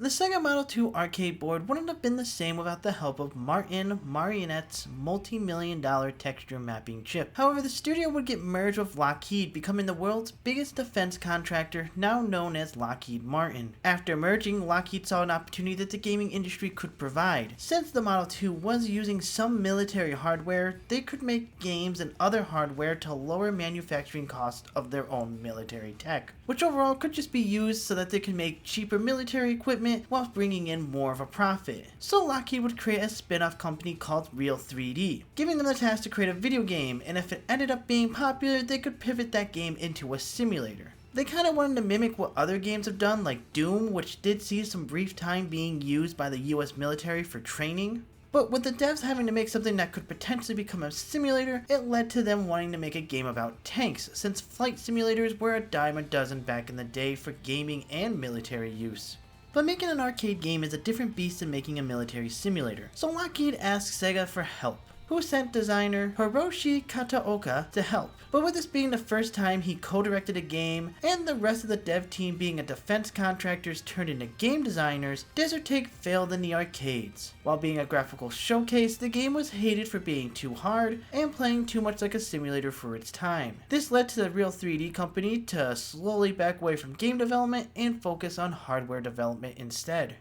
The Sega Model 2 arcade board wouldn't have been the same without the help of Martin Marionette's multi-million-dollar texture mapping chip. However, the studio would get merged with Lockheed, becoming the world's biggest defense contractor, now known as Lockheed Martin. After merging, Lockheed saw an opportunity that the gaming industry could provide. Since the Model 2 was using some military hardware, they could make games and other hardware to lower manufacturing costs of their own military tech, which overall could just be used so that they can make cheaper military equipment while bringing in more of a profit. So Lockheed would create a spin-off company called Real 3D, giving them the task to create a video game, and if it ended up being popular, they could pivot that game into a simulator. They kind of wanted to mimic what other games have done, like Doom, which did see some brief time being used by the US military for training. But with the devs having to make something that could potentially become a simulator, it led to them wanting to make a game about tanks, since flight simulators were a dime a dozen back in the day for gaming and military use. But making an arcade game is a different beast than making a military simulator, so Lockheed asked Sega for help, who sent designer Hiroshi Kataoka to help. But with this being the first time he co-directed a game, and the rest of the dev team being a defense contractors turned into game designers, Desert Take failed in the arcades. While being a graphical showcase, the game was hated for being too hard and playing too much like a simulator for its time. This led to the Real 3D company to slowly back away from game development and focus on hardware development instead.